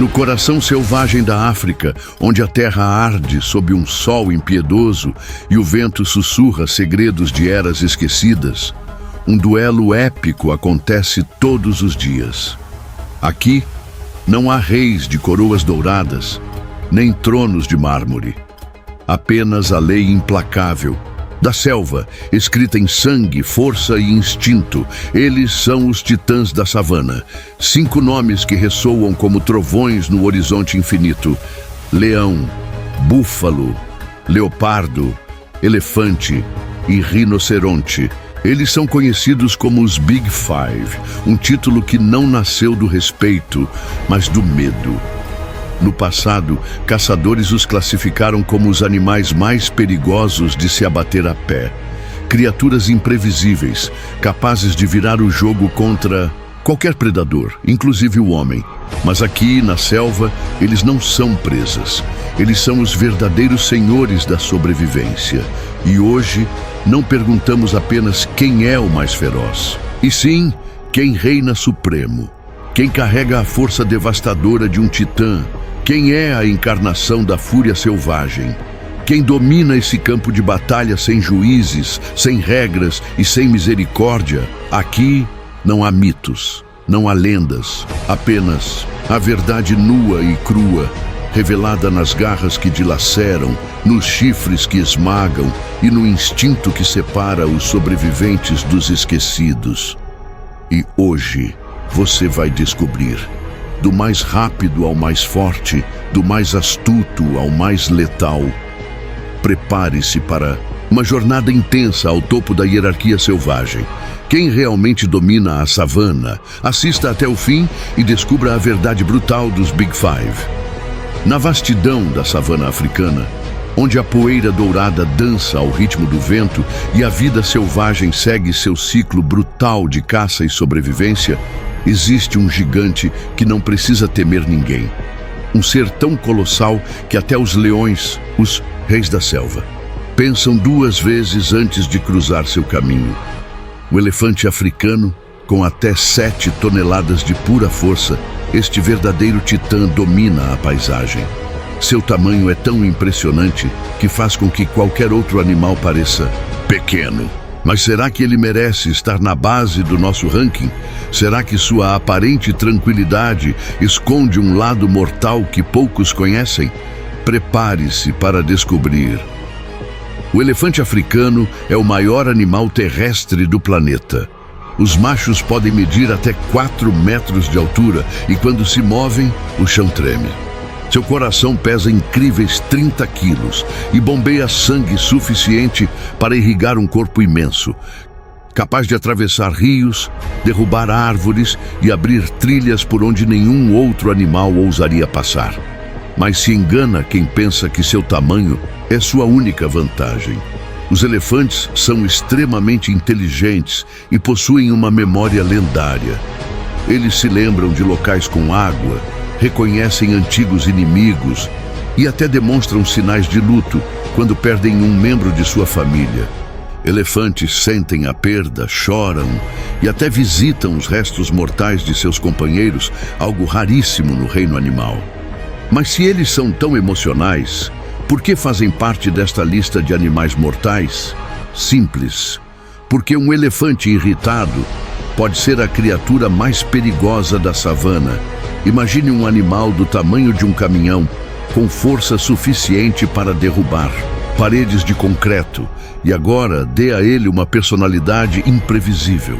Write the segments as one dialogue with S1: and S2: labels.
S1: No coração selvagem da África, onde a terra arde sob um sol impiedoso e o vento sussurra segredos de eras esquecidas, um duelo épico acontece todos os dias. Aqui, não há reis de coroas douradas, nem tronos de mármore. Apenas a lei implacável da selva, escrita em sangue, força e instinto. Eles são os titãs da savana. 5 nomes que ressoam como trovões no horizonte infinito: leão, búfalo, leopardo, elefante e rinoceronte. Eles são conhecidos como os Big Five, um título que não nasceu do respeito, mas do medo. No passado, caçadores os classificaram como os animais mais perigosos de se abater a pé. Criaturas imprevisíveis, capazes de virar o jogo contra qualquer predador, inclusive o homem. Mas aqui, na selva, eles não são presas. Eles são os verdadeiros senhores da sobrevivência. E hoje, não perguntamos apenas quem é o mais feroz, e sim quem reina supremo, quem carrega a força devastadora de um titã, quem é a encarnação da fúria selvagem, quem domina esse campo de batalha sem juízes, sem regras e sem misericórdia. Aqui não há mitos, não há lendas, apenas a verdade nua e crua, revelada nas garras que dilaceram, nos chifres que esmagam e no instinto que separa os sobreviventes dos esquecidos. E hoje você vai descobrir. Do mais rápido ao mais forte, do mais astuto ao mais letal. Prepare-se para uma jornada intensa ao topo da hierarquia selvagem. Quem realmente domina a savana? Assista até o fim e descubra a verdade brutal dos Big Five. Na vastidão da savana africana, onde a poeira dourada dança ao ritmo do vento e a vida selvagem segue seu ciclo brutal de caça e sobrevivência, existe um gigante que não precisa temer ninguém. Um ser tão colossal que até os leões, os reis da selva, pensam 2 vezes antes de cruzar seu caminho. O elefante africano, com até 7 toneladas de pura força, este verdadeiro titã domina a paisagem. Seu tamanho é tão impressionante que faz com que qualquer outro animal pareça pequeno. Mas será que ele merece estar na base do nosso ranking? Será que sua aparente tranquilidade esconde um lado mortal que poucos conhecem? Prepare-se para descobrir. O elefante africano é o maior animal terrestre do planeta. Os machos podem medir até 4 metros de altura e quando se movem, o chão treme. Seu coração pesa incríveis 30 quilos e bombeia sangue suficiente para irrigar um corpo imenso, capaz de atravessar rios, derrubar árvores e abrir trilhas por onde nenhum outro animal ousaria passar. Mas se engana quem pensa que seu tamanho é sua única vantagem. Os elefantes são extremamente inteligentes e possuem uma memória lendária. Eles se lembram de locais com água, reconhecem antigos inimigos e até demonstram sinais de luto quando perdem um membro de sua família. Elefantes sentem a perda, choram e até visitam os restos mortais de seus companheiros, algo raríssimo no reino animal. Mas se eles são tão emocionais, por que fazem parte desta lista de animais mortais? Simples. Porque um elefante irritado pode ser a criatura mais perigosa da savana. Imagine um animal do tamanho de um caminhão, com força suficiente para derrubar paredes de concreto, e agora dê a ele uma personalidade imprevisível.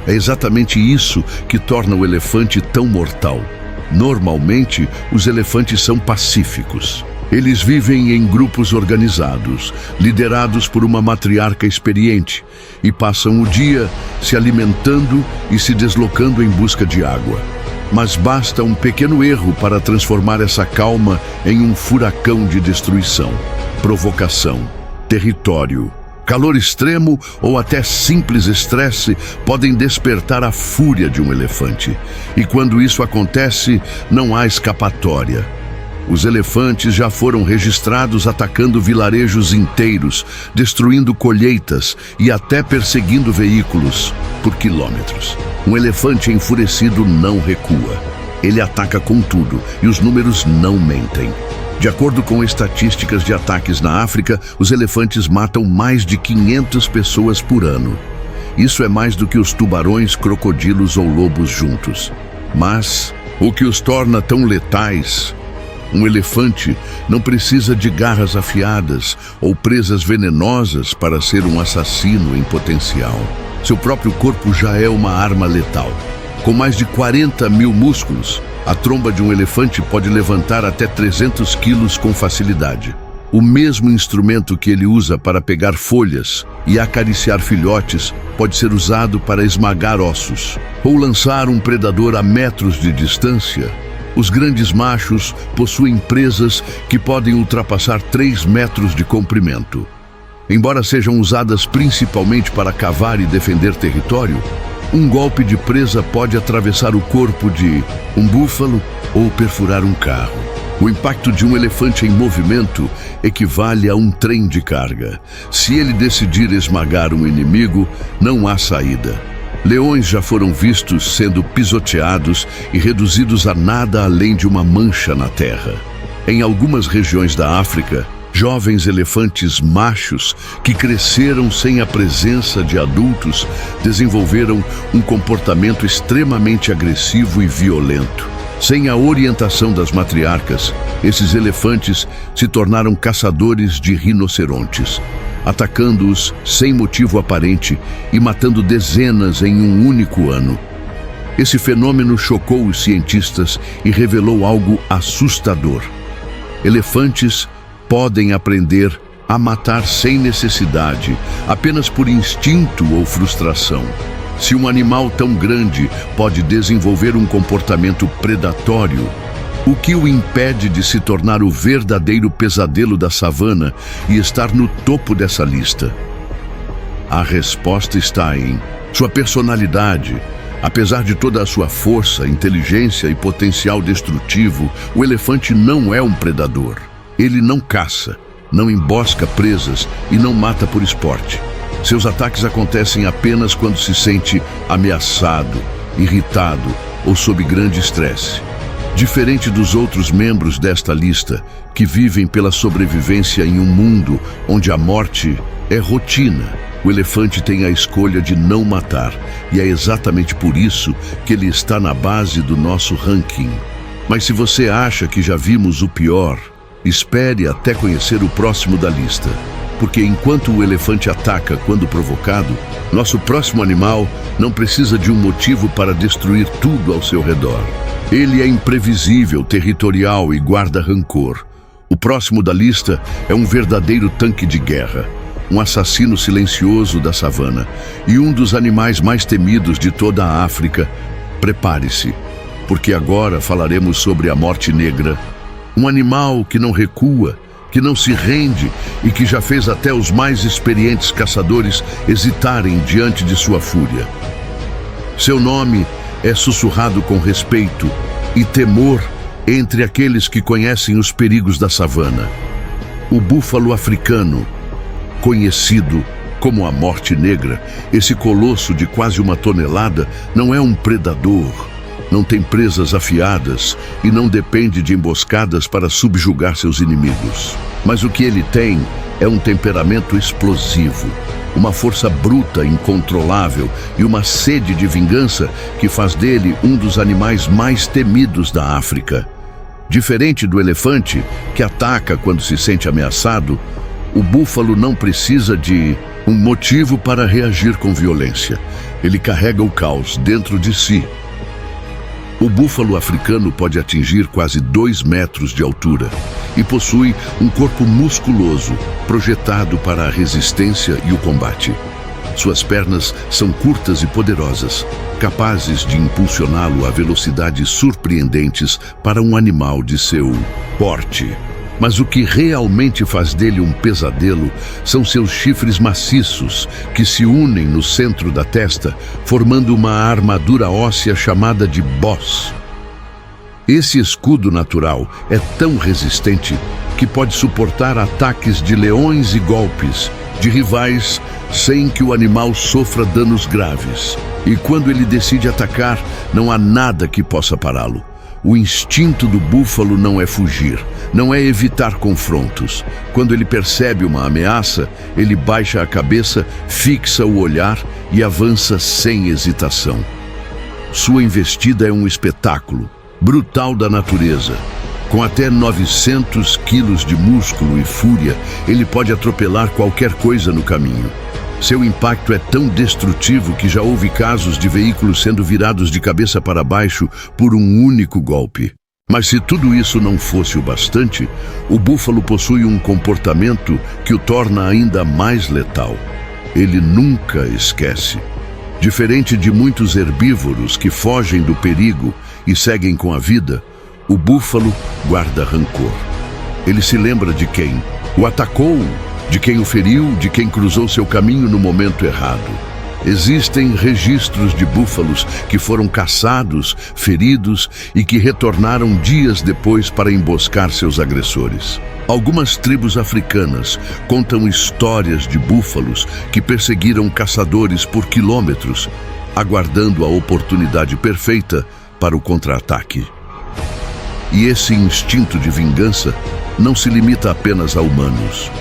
S1: É exatamente isso que torna o elefante tão mortal. Normalmente, os elefantes são pacíficos. Eles vivem em grupos organizados, liderados por uma matriarca experiente, e passam o dia se alimentando e se deslocando em busca de água. Mas basta um pequeno erro para transformar essa calma em um furacão de destruição, provocação, território. Calor extremo ou até simples estresse podem despertar a fúria de um elefante. E quando isso acontece, não há escapatória. Os elefantes já foram registrados atacando vilarejos inteiros, destruindo colheitas e até perseguindo veículos por quilômetros. Um elefante enfurecido não recua. Ele ataca com tudo e os números não mentem. De acordo com estatísticas de ataques na África, os elefantes matam mais de 500 pessoas por ano. Isso é mais do que os tubarões, crocodilos ou lobos juntos. Mas o que os torna tão letais? Um elefante não precisa de garras afiadas ou presas venenosas para ser um assassino em potencial. Seu próprio corpo já é uma arma letal. Com mais de 40 mil músculos, a tromba de um elefante pode levantar até 300 quilos com facilidade. O mesmo instrumento que ele usa para pegar folhas e acariciar filhotes pode ser usado para esmagar ossos ou lançar um predador a metros de distância. Os grandes machos possuem presas que podem ultrapassar 3 metros de comprimento. Embora sejam usadas principalmente para cavar e defender território, um golpe de presa pode atravessar o corpo de um búfalo ou perfurar um carro. O impacto de um elefante em movimento equivale a um trem de carga. Se ele decidir esmagar um inimigo, não há saída. Leões já foram vistos sendo pisoteados e reduzidos a nada além de uma mancha na terra. Em algumas regiões da África, jovens elefantes machos que cresceram sem a presença de adultos desenvolveram um comportamento extremamente agressivo e violento. Sem a orientação das matriarcas, esses elefantes se tornaram caçadores de rinocerontes, atacando-os sem motivo aparente e matando dezenas em um único ano. Esse fenômeno chocou os cientistas e revelou algo assustador. Elefantes podem aprender a matar sem necessidade, apenas por instinto ou frustração. Se um animal tão grande pode desenvolver um comportamento predatório, o que o impede de se tornar o verdadeiro pesadelo da savana e estar no topo dessa lista? A resposta está em sua personalidade. Apesar de toda a sua força, inteligência e potencial destrutivo, o elefante não é um predador. Ele não caça, não embosca presas e não mata por esporte. Seus ataques acontecem apenas quando se sente ameaçado, irritado ou sob grande estresse. Diferente dos outros membros desta lista, que vivem pela sobrevivência em um mundo onde a morte é rotina, o elefante tem a escolha de não matar, e é exatamente por isso que ele está na base do nosso ranking. Mas se você acha que já vimos o pior, espere até conhecer o próximo da lista. Porque enquanto o elefante ataca quando provocado, nosso próximo animal não precisa de um motivo para destruir tudo ao seu redor. Ele é imprevisível, territorial e guarda rancor. O próximo da lista é um verdadeiro tanque de guerra, um assassino silencioso da savana e um dos animais mais temidos de toda a África. Prepare-se, porque agora falaremos sobre a morte negra, um animal que não recua, que não se rende e que já fez até os mais experientes caçadores hesitarem diante de sua fúria. Seu nome é sussurrado com respeito e temor entre aqueles que conhecem os perigos da savana. O búfalo africano, conhecido como a morte negra, esse colosso de quase 1 tonelada, não é um predador. Não tem presas afiadas e não depende de emboscadas para subjugar seus inimigos. Mas o que ele tem é um temperamento explosivo, uma força bruta, incontrolável e uma sede de vingança que faz dele um dos animais mais temidos da África. Diferente do elefante, que ataca quando se sente ameaçado, o búfalo não precisa de um motivo para reagir com violência. Ele carrega o caos dentro de si. O búfalo africano pode atingir quase 2 metros de altura e possui um corpo musculoso, projetado para a resistência e o combate. Suas pernas são curtas e poderosas, capazes de impulsioná-lo a velocidades surpreendentes para um animal de seu porte. Mas o que realmente faz dele um pesadelo são seus chifres maciços, que se unem no centro da testa, formando uma armadura óssea chamada de boss. Esse escudo natural é tão resistente que pode suportar ataques de leões e golpes de rivais sem que o animal sofra danos graves. E quando ele decide atacar, não há nada que possa pará-lo. O instinto do búfalo não é fugir, não é evitar confrontos. Quando ele percebe uma ameaça, ele baixa a cabeça, fixa o olhar e avança sem hesitação. Sua investida é um espetáculo, brutal da natureza. Com até 900 quilos de músculo e fúria, ele pode atropelar qualquer coisa no caminho. Seu impacto é tão destrutivo que já houve casos de veículos sendo virados de cabeça para baixo por um único golpe. Mas se tudo isso não fosse o bastante, o búfalo possui um comportamento que o torna ainda mais letal. Ele nunca esquece. Diferente de muitos herbívoros que fogem do perigo e seguem com a vida, o búfalo guarda rancor. Ele se lembra de quem o atacou, de quem o feriu, de quem cruzou seu caminho no momento errado. Existem registros de búfalos que foram caçados, feridos e que retornaram dias depois para emboscar seus agressores. Algumas tribos africanas contam histórias de búfalos que perseguiram caçadores por quilômetros, aguardando a oportunidade perfeita para o contra-ataque. E esse instinto de vingança não se limita apenas a humanos.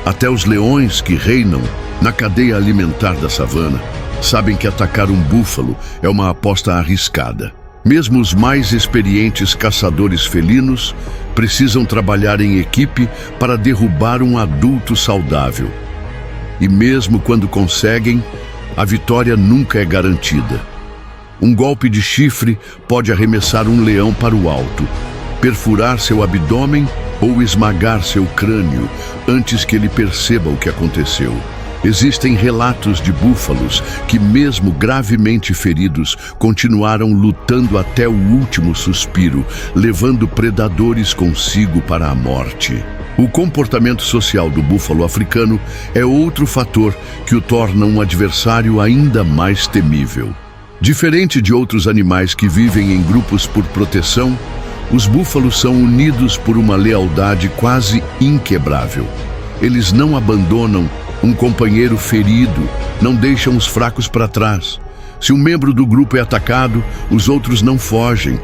S1: Até os leões que reinam na cadeia alimentar da savana sabem que atacar um búfalo é uma aposta arriscada. Mesmo os mais experientes caçadores felinos precisam trabalhar em equipe para derrubar um adulto saudável. E mesmo quando conseguem, a vitória nunca é garantida. Um golpe de chifre pode arremessar um leão para o alto, perfurar seu abdômen ou esmagar seu crânio antes que ele perceba o que aconteceu. Existem relatos de búfalos que, mesmo gravemente feridos, continuaram lutando até o último suspiro, levando predadores consigo para a morte. O comportamento social do búfalo africano é outro fator que o torna um adversário ainda mais temível. Diferente de outros animais que vivem em grupos por proteção, os búfalos são unidos por uma lealdade quase inquebrável. Eles não abandonam um companheiro ferido, não deixam os fracos para trás. Se um membro do grupo é atacado, os outros não fogem.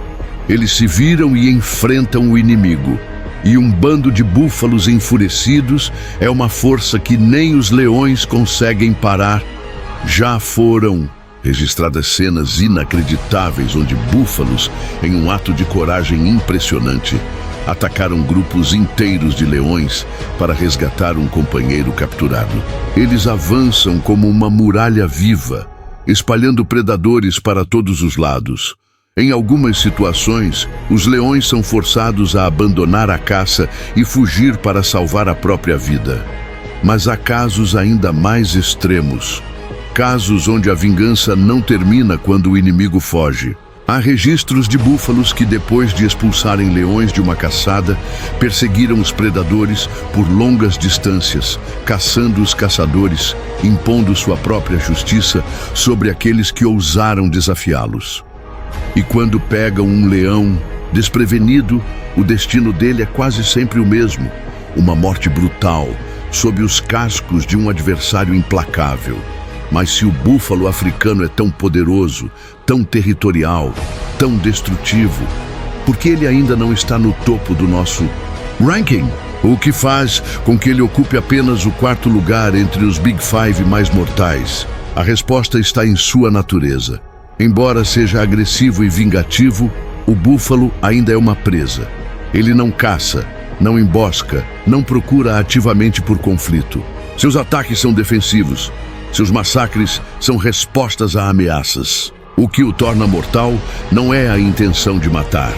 S1: Eles se viram e enfrentam o inimigo. E um bando de búfalos enfurecidos é uma força que nem os leões conseguem parar. Já foram registradas cenas inacreditáveis onde búfalos, em um ato de coragem impressionante, atacaram grupos inteiros de leões para resgatar um companheiro capturado. Eles avançam como uma muralha viva, espalhando predadores para todos os lados. Em algumas situações, os leões são forçados a abandonar a caça e fugir para salvar a própria vida. Mas há casos ainda mais extremos. Casos onde a vingança não termina quando o inimigo foge. Há registros de búfalos que, depois de expulsarem leões de uma caçada, perseguiram os predadores por longas distâncias, caçando os caçadores, impondo sua própria justiça sobre aqueles que ousaram desafiá-los. E quando pegam um leão desprevenido, o destino dele é quase sempre o mesmo: uma morte brutal, sob os cascos de um adversário implacável. Mas se o búfalo africano é tão poderoso, tão territorial, tão destrutivo, por que ele ainda não está no topo do nosso ranking? O que faz com que ele ocupe apenas o 4º lugar entre os Big Five mais mortais? A resposta está em sua natureza. Embora seja agressivo e vingativo, o búfalo ainda é uma presa. Ele não caça, não embosca, não procura ativamente por conflito. Seus ataques são defensivos. Seus massacres são respostas a ameaças. O que o torna mortal não é a intenção de matar,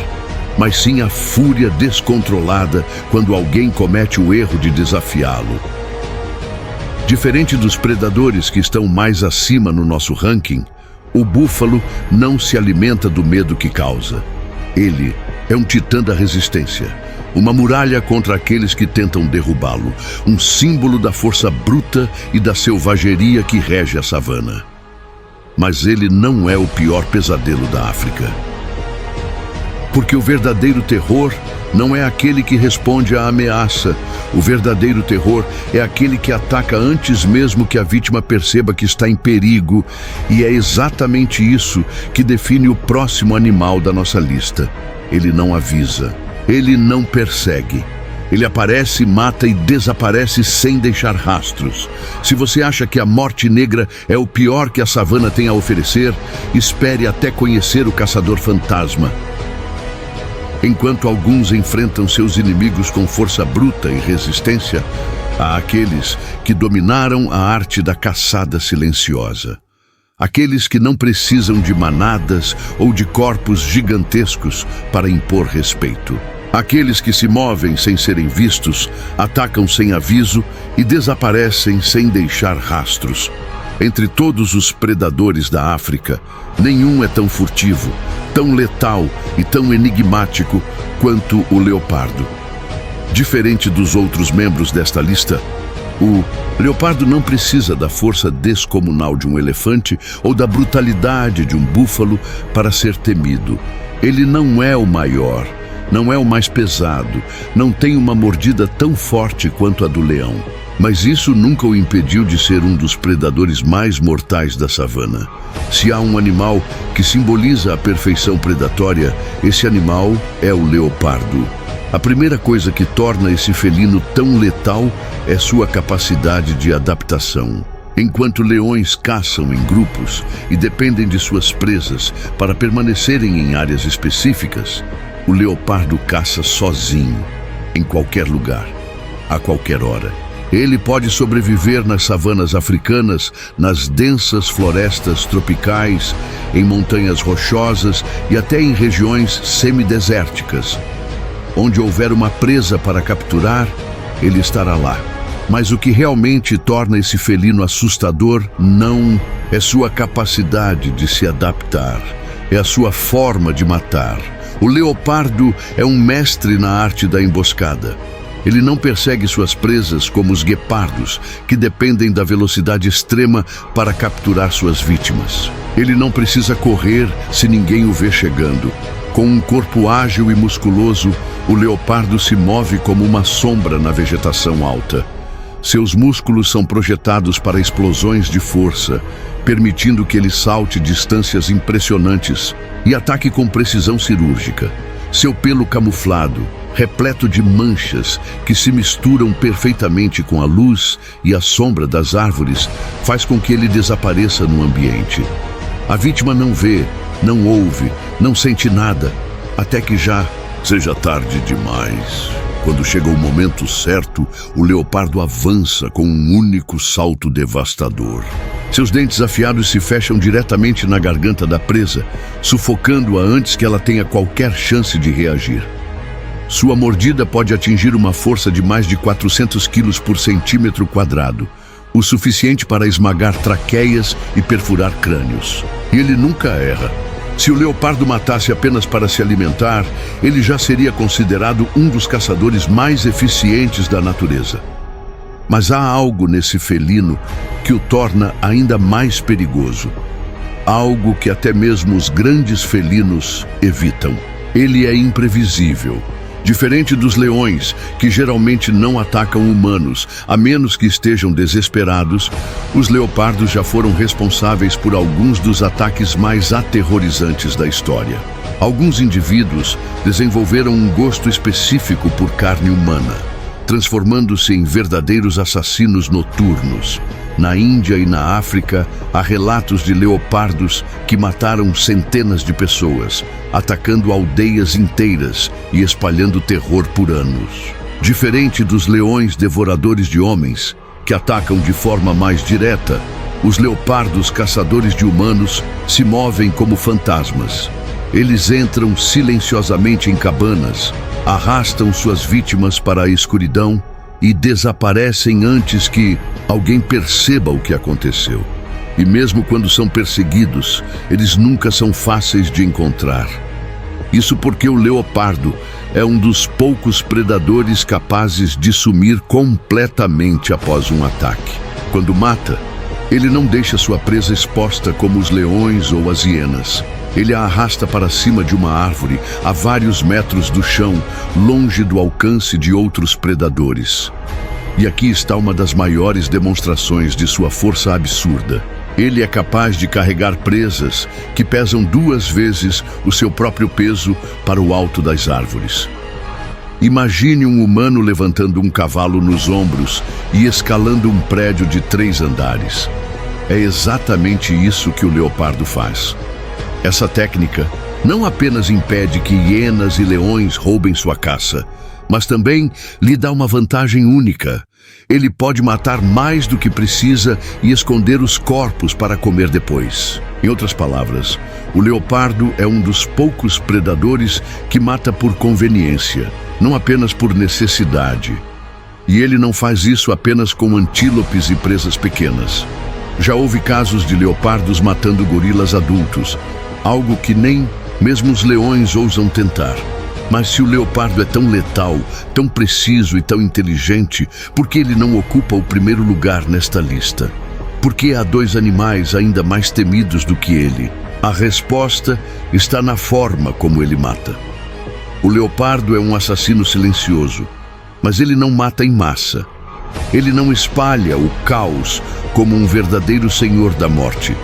S1: mas sim a fúria descontrolada quando alguém comete o erro de desafiá-lo. Diferente dos predadores que estão mais acima no nosso ranking, o búfalo não se alimenta do medo que causa. Ele é um titã da resistência, uma muralha contra aqueles que tentam derrubá-lo, um símbolo da força bruta e da selvageria que rege a savana. Mas ele não é o pior pesadelo da África. Porque o verdadeiro terror não é aquele que responde à ameaça. O verdadeiro terror é aquele que ataca antes mesmo que a vítima perceba que está em perigo. E é exatamente isso que define o próximo animal da nossa lista. ele não avisa, ele não persegue. Ele aparece, mata e desaparece sem deixar rastros. Se você acha que a morte negra é o pior que a savana tem a oferecer, espere até conhecer o caçador fantasma. Enquanto alguns enfrentam seus inimigos com força bruta e resistência, há aqueles que dominaram a arte da caçada silenciosa. Aqueles que não precisam de manadas ou de corpos gigantescos para impor respeito. Aqueles que se movem sem serem vistos, atacam sem aviso e desaparecem sem deixar rastros. Entre todos os predadores da África, nenhum é tão furtivo, tão letal e tão enigmático quanto o leopardo. Diferente dos outros membros desta lista, o leopardo não precisa da força descomunal de um elefante ou da brutalidade de um búfalo para ser temido. Ele não é o maior, não é o mais pesado, não tem uma mordida tão forte quanto a do leão. Mas isso nunca o impediu de ser um dos predadores mais mortais da savana. Se há um animal que simboliza a perfeição predatória, esse animal é o leopardo. A primeira coisa que torna esse felino tão letal é sua capacidade de adaptação. Enquanto leões caçam em grupos e dependem de suas presas para permanecerem em áreas específicas, o leopardo caça sozinho, em qualquer lugar, a qualquer hora. Ele pode sobreviver nas savanas africanas, nas densas florestas tropicais, em montanhas rochosas e até em regiões semidesérticas. Onde houver uma presa para capturar, ele estará lá. Mas o que realmente torna esse felino assustador não é sua capacidade de se adaptar, é a sua forma de matar. O leopardo é um mestre na arte da emboscada. Ele não persegue suas presas como os guepardos, que dependem da velocidade extrema para capturar suas vítimas. Ele não precisa correr se ninguém o vê chegando. Com um corpo ágil e musculoso, o leopardo se move como uma sombra na vegetação alta. Seus músculos são projetados para explosões de força, permitindo que ele salte distâncias impressionantes e ataque com precisão cirúrgica. Seu pelo camuflado, repleto de manchas que se misturam perfeitamente com a luz e a sombra das árvores, faz com que ele desapareça no ambiente. A vítima não vê, não ouve, não sente nada, até que já seja tarde demais. Quando chega o momento certo, o leopardo avança com um único salto devastador. Seus dentes afiados se fecham diretamente na garganta da presa, sufocando-a antes que ela tenha qualquer chance de reagir. Sua mordida pode atingir uma força de mais de 400 quilos por centímetro quadrado, o suficiente para esmagar traqueias e perfurar crânios. E ele nunca erra. Se o leopardo matasse apenas para se alimentar, ele já seria considerado um dos caçadores mais eficientes da natureza. Mas há algo nesse felino que o torna ainda mais perigoso. Algo que até mesmo os grandes felinos evitam. Ele é imprevisível. Diferente dos leões, que geralmente não atacam humanos, a menos que estejam desesperados, os leopardos já foram responsáveis por alguns dos ataques mais aterrorizantes da história. Alguns indivíduos desenvolveram um gosto específico por carne humana, transformando-se em verdadeiros assassinos noturnos. Na Índia e na África, há relatos de leopardos que mataram centenas de pessoas, atacando aldeias inteiras e espalhando terror por anos. Diferente dos leões devoradores de homens, que atacam de forma mais direta, os leopardos caçadores de humanos se movem como fantasmas. Eles entram silenciosamente em cabanas, arrastam suas vítimas para a escuridão e desaparecem antes que alguém perceba o que aconteceu. E mesmo quando são perseguidos, eles nunca são fáceis de encontrar. Isso porque o leopardo é um dos poucos predadores capazes de sumir completamente após um ataque. Quando mata, ele não deixa sua presa exposta como os leões ou as hienas. Ele a arrasta para cima de uma árvore, a vários metros do chão, longe do alcance de outros predadores. E aqui está uma das maiores demonstrações de sua força absurda. Ele é capaz de carregar presas que pesam 2 vezes o seu próprio peso para o alto das árvores. Imagine um humano levantando um cavalo nos ombros e escalando um prédio de 3 andares. É exatamente isso que o leopardo faz. Essa técnica não apenas impede que hienas e leões roubem sua caça, mas também lhe dá uma vantagem única. Ele pode matar mais do que precisa e esconder os corpos para comer depois. Em outras palavras, o leopardo é um dos poucos predadores que mata por conveniência, não apenas por necessidade. E ele não faz isso apenas com antílopes e presas pequenas. Já houve casos de leopardos matando gorilas adultos, algo que nem mesmo os leões ousam tentar. Mas se o leopardo é tão letal, tão preciso e tão inteligente, por que ele não ocupa o primeiro lugar nesta lista? Por que há 2 animais ainda mais temidos do que ele? A resposta está na forma como ele mata. O leopardo é um assassino silencioso, mas ele não mata em massa. Ele não espalha o caos como um verdadeiro senhor da morte.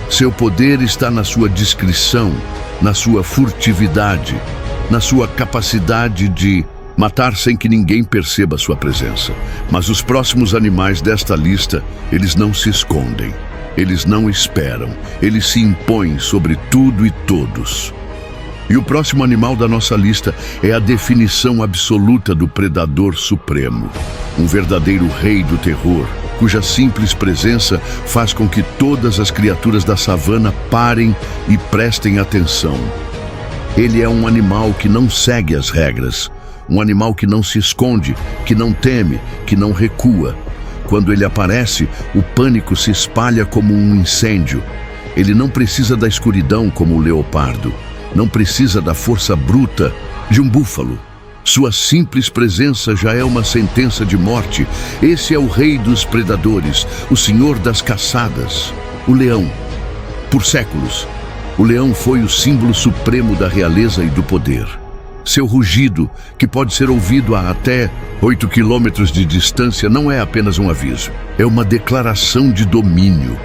S1: Seu poder está na sua discrição, na sua furtividade, na sua capacidade de matar sem que ninguém perceba sua presença. Mas os próximos animais desta lista, eles não se escondem, eles não esperam, eles se impõem sobre tudo e todos. E o próximo animal da nossa lista é a definição absoluta do predador supremo, um verdadeiro rei do terror, cuja simples presença faz com que todas as criaturas da savana parem e prestem atenção. Ele é um animal que não segue as regras, um animal que não se esconde, que não teme, que não recua. Quando ele aparece, o pânico se espalha como um incêndio. Ele não precisa da escuridão como o leopardo, não precisa da força bruta de um búfalo. Sua simples presença já é uma sentença de morte. Esse é o rei dos predadores, o senhor das caçadas, o leão. Por séculos, o leão foi o símbolo supremo da realeza e do poder. Seu rugido, que pode ser ouvido a até 8 quilômetros de distância, não é apenas um aviso. É uma declaração de domínio.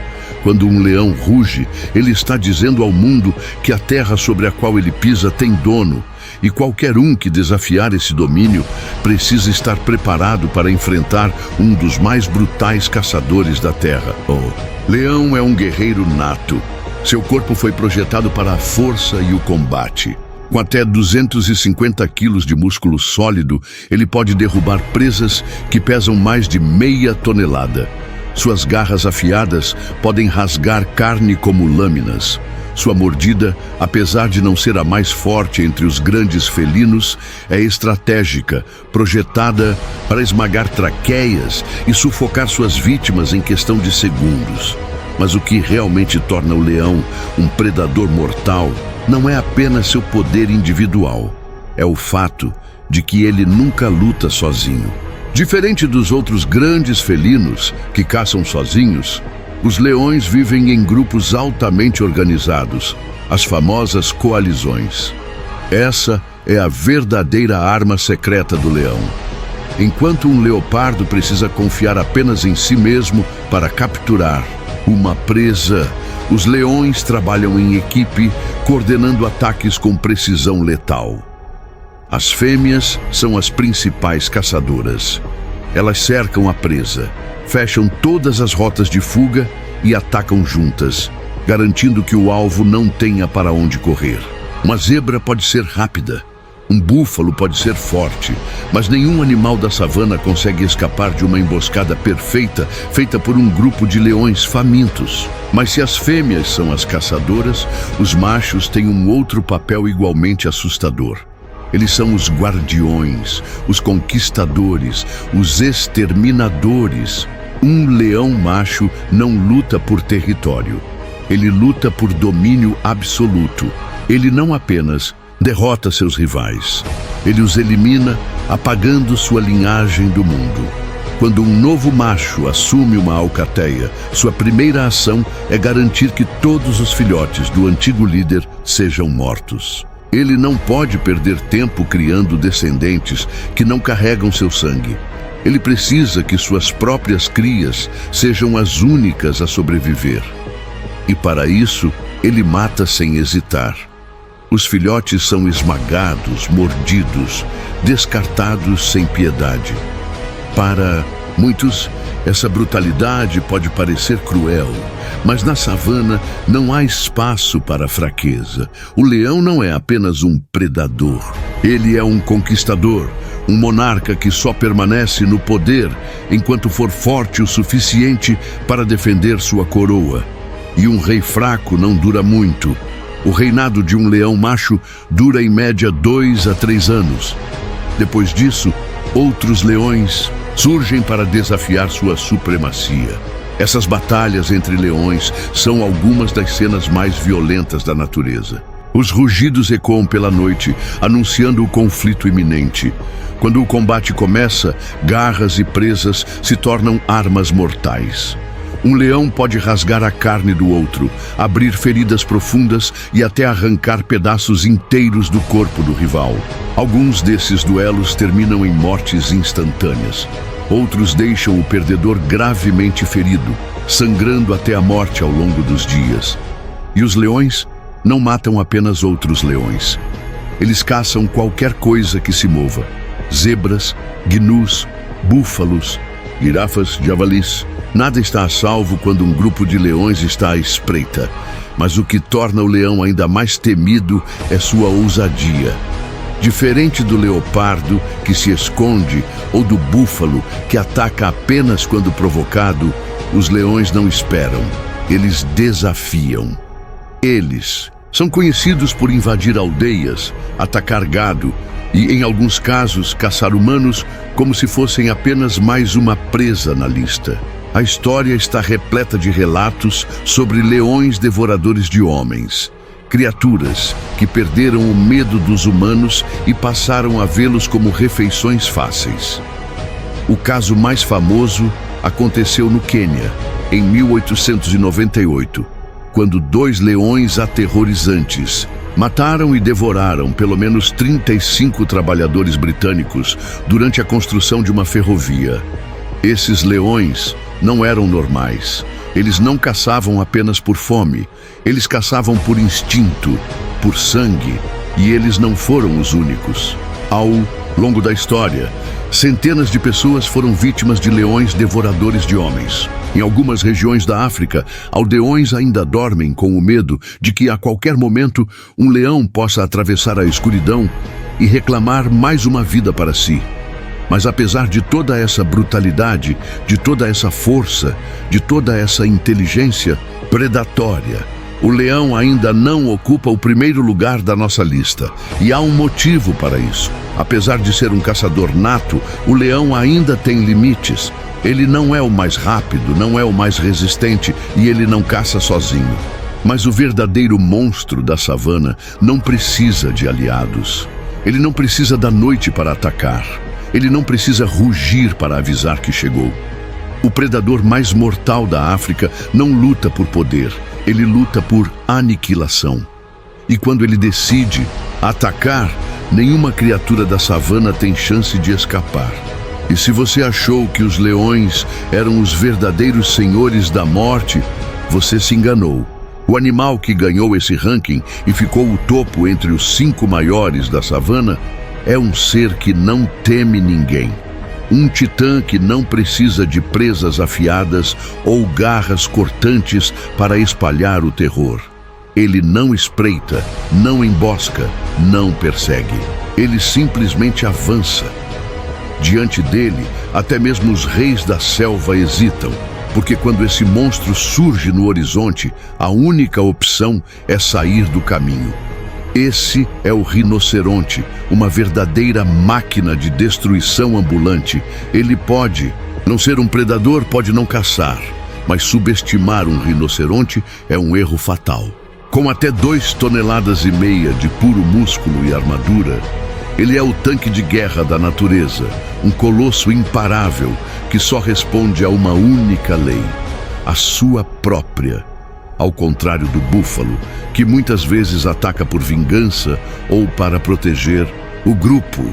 S1: Quando um leão ruge, ele está dizendo ao mundo que a terra sobre a qual ele pisa tem dono, e qualquer um que desafiar esse domínio precisa estar preparado para enfrentar um dos mais brutais caçadores da terra. O leão é um guerreiro nato. Seu corpo foi projetado para a força e o combate. Com até 250 quilos de músculo sólido, ele pode derrubar presas que pesam mais de meia tonelada. Suas garras afiadas podem rasgar carne como lâminas. Sua mordida, apesar de não ser a mais forte entre os grandes felinos, é estratégica, projetada para esmagar traqueias e sufocar suas vítimas em questão de segundos. Mas o que realmente torna o leão um predador mortal não é apenas seu poder individual, é o fato de que ele nunca luta sozinho. Diferente dos outros grandes felinos que caçam sozinhos, os leões vivem em grupos altamente organizados, as famosas coalizões. Essa é a verdadeira arma secreta do leão. Enquanto um leopardo precisa confiar apenas em si mesmo para capturar uma presa, os leões trabalham em equipe, coordenando ataques com precisão letal. As fêmeas são as principais caçadoras. Elas cercam a presa, fecham todas as rotas de fuga e atacam juntas, garantindo que o alvo não tenha para onde correr. Uma zebra pode ser rápida, um búfalo pode ser forte, mas nenhum animal da savana consegue escapar de uma emboscada perfeita feita por um grupo de leões famintos. Mas se as fêmeas são as caçadoras, os machos têm um outro papel igualmente assustador. Eles são os guardiões, os conquistadores, os exterminadores. Um leão macho não luta por território. Ele luta por domínio absoluto. Ele não apenas derrota seus rivais. Ele os elimina, apagando sua linhagem do mundo. Quando um novo macho assume uma alcateia, sua primeira ação é garantir que todos os filhotes do antigo líder sejam mortos. Ele não pode perder tempo criando descendentes que não carregam seu sangue. Ele precisa que suas próprias crias sejam as únicas a sobreviver. E para isso, ele mata sem hesitar. Os filhotes são esmagados, mordidos, descartados sem piedade. Para muitos, essa brutalidade pode parecer cruel, mas na savana não há espaço para fraqueza. O leão não é apenas um predador. Ele é um conquistador, um monarca que só permanece no poder enquanto for forte o suficiente para defender sua coroa. E um rei fraco não dura muito. O reinado de um leão macho dura em média 2 a 3 anos. Depois disso, outros leões surgem para desafiar sua supremacia. Essas batalhas entre leões são algumas das cenas mais violentas da natureza. Os rugidos ecoam pela noite, anunciando o conflito iminente. Quando o combate começa, garras e presas se tornam armas mortais. Um leão pode rasgar a carne do outro, abrir feridas profundas e até arrancar pedaços inteiros do corpo do rival. Alguns desses duelos terminam em mortes instantâneas. Outros deixam o perdedor gravemente ferido, sangrando até a morte ao longo dos dias. E os leões não matam apenas outros leões. Eles caçam qualquer coisa que se mova. Zebras, gnus, búfalos, girafas, javalis. Nada está a salvo quando um grupo de leões está à espreita. Mas o que torna o leão ainda mais temido é sua ousadia. Diferente do leopardo, que se esconde, ou do búfalo, que ataca apenas quando provocado, os leões não esperam. Eles desafiam. Eles são conhecidos por invadir aldeias, atacar gado e, em alguns casos, caçar humanos como se fossem apenas mais uma presa na lista. A história está repleta de relatos sobre leões devoradores de homens, criaturas que perderam o medo dos humanos e passaram a vê-los como refeições fáceis. O caso mais famoso aconteceu no Quênia, em 1898, quando 2 leões aterrorizantes mataram e devoraram pelo menos 35 trabalhadores britânicos durante a construção de uma ferrovia. Esses leões não eram normais. Eles não caçavam apenas por fome. Eles caçavam por instinto, por sangue, e eles não foram os únicos. Ao longo da história, centenas de pessoas foram vítimas de leões devoradores de homens. Em algumas regiões da África, aldeões ainda dormem com o medo de que a qualquer momento um leão possa atravessar a escuridão e reclamar mais uma vida para si. Mas apesar de toda essa brutalidade, de toda essa força, de toda essa inteligência predatória, o leão ainda não ocupa o primeiro lugar da nossa lista. E há um motivo para isso. Apesar de ser um caçador nato, o leão ainda tem limites. Ele não é o mais rápido, não é o mais resistente e ele não caça sozinho. Mas o verdadeiro monstro da savana não precisa de aliados. Ele não precisa da noite para atacar. Ele não precisa rugir para avisar que chegou. O predador mais mortal da África não luta por poder, ele luta por aniquilação. E quando ele decide atacar, nenhuma criatura da savana tem chance de escapar. E se você achou que os leões eram os verdadeiros senhores da morte, você se enganou. O animal que ganhou esse ranking e ficou o topo entre os 5 maiores da savana é um ser que não teme ninguém. Um titã que não precisa de presas afiadas ou garras cortantes para espalhar o terror. Ele não espreita, não embosca, não persegue. Ele simplesmente avança. Diante dele, até mesmo os reis da selva hesitam, porque quando esse monstro surge no horizonte, a única opção é sair do caminho. Esse é o rinoceronte, uma verdadeira máquina de destruição ambulante. Ele pode não ser um predador, pode não caçar, mas subestimar um rinoceronte é um erro fatal. Com até 2,5 toneladas de puro músculo e armadura, ele é o tanque de guerra da natureza, um colosso imparável que só responde a uma única lei, a sua própria. Ao contrário do búfalo, que muitas vezes ataca por vingança ou para proteger o grupo,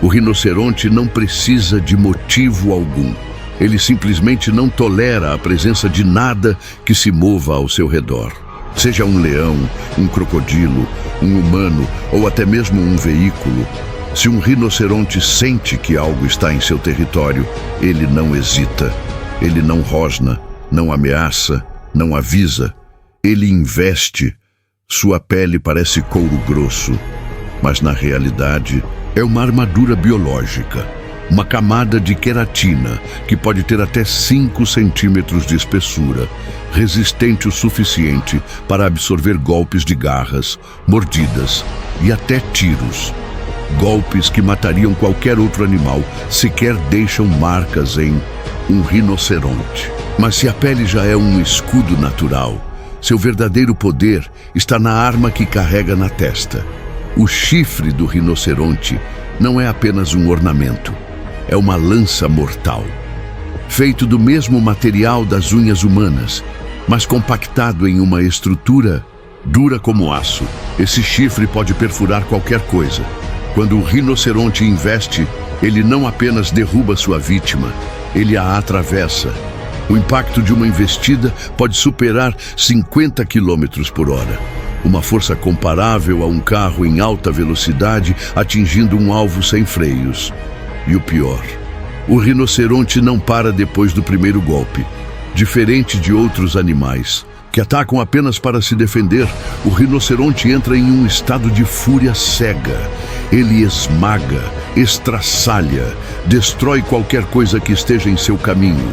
S1: o rinoceronte não precisa de motivo. motivo algum. Ele simplesmente não tolera a presença de nada que se mova ao seu redor. Seja um leão, um crocodilo, um humano ou até mesmo um veículo. Se um rinoceronte sente que algo está em seu território, ele não hesita. Ele não rosna, não ameaça, não avisa. Ele investe. Sua pele parece couro grosso, mas na realidade é uma armadura biológica. Uma camada de queratina que pode ter até 5 centímetros de espessura, resistente o suficiente para absorver golpes de garras, mordidas e até tiros. Golpes que matariam qualquer outro animal sequer deixam marcas em um rinoceronte. Mas se a pele já é um escudo natural, seu verdadeiro poder está na arma que carrega na testa. O chifre do rinoceronte não é apenas um ornamento. É uma lança mortal, feito do mesmo material das unhas humanas, mas compactado em uma estrutura dura como aço. Esse chifre pode perfurar qualquer coisa. Quando o rinoceronte investe, ele não apenas derruba sua vítima, ele a atravessa. O impacto de uma investida pode superar 50 km por hora. Uma força comparável a um carro em alta velocidade atingindo um alvo sem freios. E o pior, o rinoceronte não para depois do primeiro golpe. Diferente de outros animais, que atacam apenas para se defender, o rinoceronte entra em um estado de fúria cega. Ele esmaga, estraçalha, destrói qualquer coisa que esteja em seu caminho.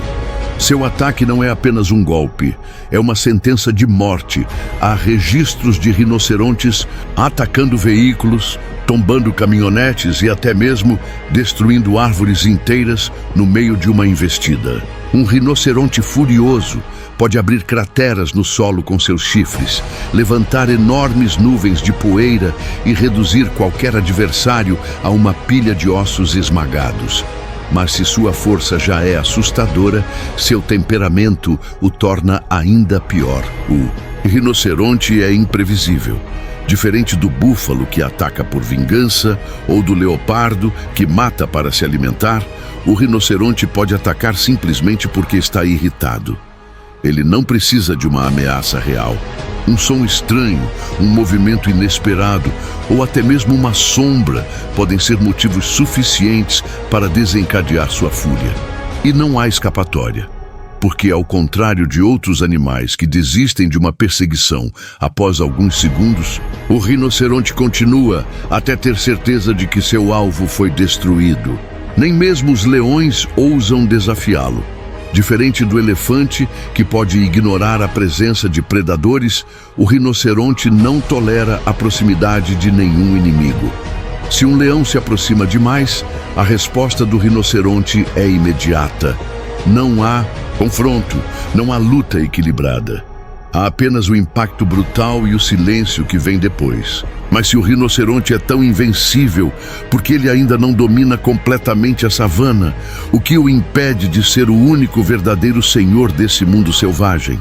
S1: Seu ataque não é apenas um golpe, é uma sentença de morte. Há registros de rinocerontes atacando veículos, tombando caminhonetes e até mesmo destruindo árvores inteiras no meio de uma investida. Um rinoceronte furioso pode abrir crateras no solo com seus chifres, levantar enormes nuvens de poeira e reduzir qualquer adversário a uma pilha de ossos esmagados. Mas se sua força já é assustadora, seu temperamento o torna ainda pior. O rinoceronte é imprevisível. Diferente do búfalo que ataca por vingança ou do leopardo que mata para se alimentar, o rinoceronte pode atacar simplesmente porque está irritado. Ele não precisa de uma ameaça real. Um som estranho, um movimento inesperado ou até mesmo uma sombra podem ser motivos suficientes para desencadear sua fúria. E não há escapatória, porque ao contrário de outros animais que desistem de uma perseguição após alguns segundos, o rinoceronte continua até ter certeza de que seu alvo foi destruído. Nem mesmo os leões ousam desafiá-lo. Diferente do elefante, que pode ignorar a presença de predadores, o rinoceronte não tolera a proximidade de nenhum inimigo. Se um leão se aproxima demais, a resposta do rinoceronte é imediata. Não há confronto, não há luta equilibrada. Há apenas o impacto brutal e o silêncio que vem depois. Mas se o rinoceronte é tão invencível, porque ele ainda não domina completamente a savana, o que o impede de ser o único verdadeiro senhor desse mundo selvagem?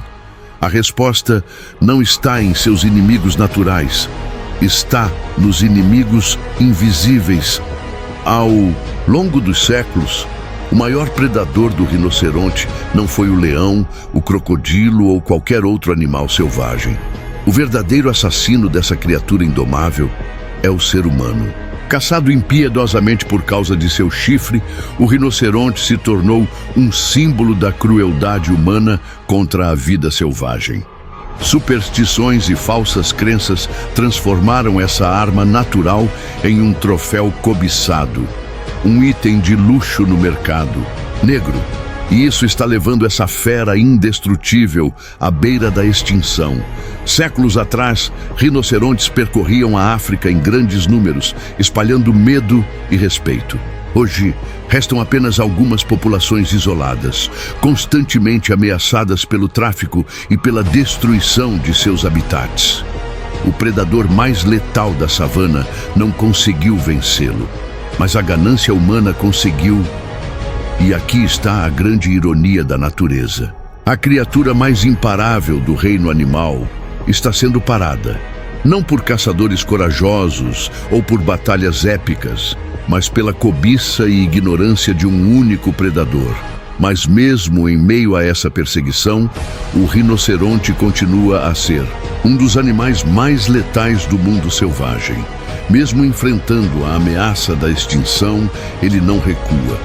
S1: A resposta não está em seus inimigos naturais, está nos inimigos invisíveis. Ao longo dos séculos, o maior predador do rinoceronte não foi o leão, o crocodilo ou qualquer outro animal selvagem. O verdadeiro assassino dessa criatura indomável é o ser humano. Caçado impiedosamente por causa de seu chifre, o rinoceronte se tornou um símbolo da crueldade humana contra a vida selvagem. Superstições e falsas crenças transformaram essa arma natural em um troféu cobiçado, um item de luxo no mercado negro. E isso está levando essa fera indestrutível à beira da extinção. Séculos atrás, rinocerontes percorriam a África em grandes números, espalhando medo e respeito. Hoje, restam apenas algumas populações isoladas, constantemente ameaçadas pelo tráfico e pela destruição de seus habitats. O predador mais letal da savana não conseguiu vencê-lo, mas a ganância humana conseguiu. E aqui está a grande ironia da natureza. A criatura mais imparável do reino animal está sendo parada, não por caçadores corajosos ou por batalhas épicas, mas pela cobiça e ignorância de um único predador. Mas mesmo em meio a essa perseguição, o rinoceronte continua a ser um dos animais mais letais do mundo selvagem. Mesmo enfrentando a ameaça da extinção, ele não recua.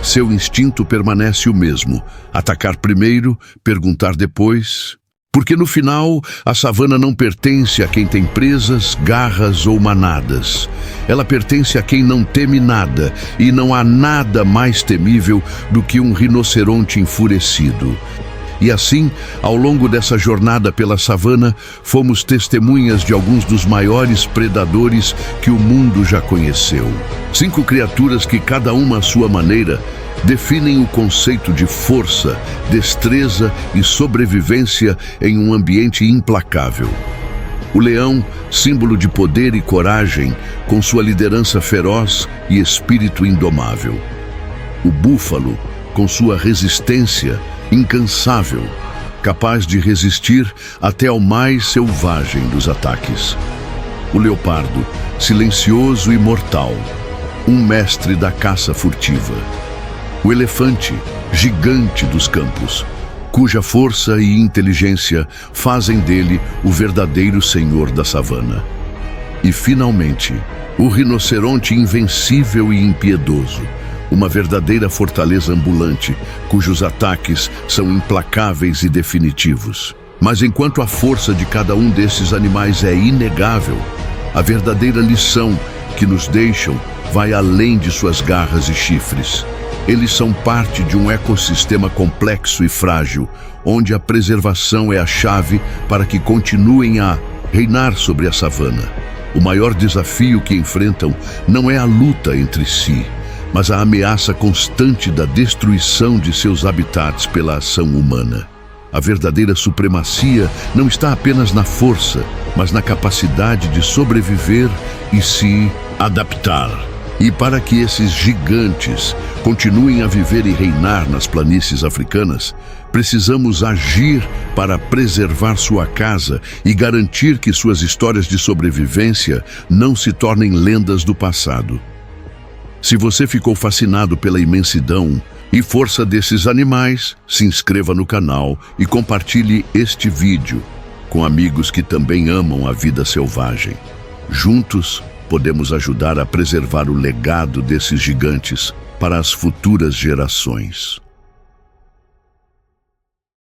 S1: Seu instinto permanece o mesmo: atacar primeiro, perguntar depois. Porque no final, a savana não pertence a quem tem presas, garras ou manadas. Ela pertence a quem não teme nada, e não há nada mais temível do que um rinoceronte enfurecido. E assim, ao longo dessa jornada pela savana, fomos testemunhas de alguns dos maiores predadores que o mundo já conheceu. 5 criaturas que, cada uma à sua maneira, definem o conceito de força, destreza e sobrevivência em um ambiente implacável. O leão, símbolo de poder e coragem, com sua liderança feroz e espírito indomável. O búfalo, com sua resistência incansável, capaz de resistir até ao mais selvagem dos ataques. O leopardo, silencioso e mortal, um mestre da caça furtiva. O elefante, gigante dos campos, cuja força e inteligência fazem dele o verdadeiro senhor da savana. E, finalmente, o rinoceronte invencível e impiedoso, uma verdadeira fortaleza ambulante, cujos ataques são implacáveis e definitivos. Mas enquanto a força de cada um desses animais é inegável, a verdadeira lição que nos deixam vai além de suas garras e chifres. Eles são parte de um ecossistema complexo e frágil, onde a preservação é a chave para que continuem a reinar sobre a savana. O maior desafio que enfrentam não é a luta entre si, mas a ameaça constante da destruição de seus habitats pela ação humana. A verdadeira supremacia não está apenas na força, mas na capacidade de sobreviver e se adaptar. E para que esses gigantes continuem a viver e reinar nas planícies africanas, precisamos agir para preservar sua casa e garantir que suas histórias de sobrevivência não se tornem lendas do passado. Se você ficou fascinado pela imensidão e força desses animais, se inscreva no canal e compartilhe este vídeo com amigos que também amam a vida selvagem. Juntos, podemos ajudar a preservar o legado desses gigantes para as futuras gerações.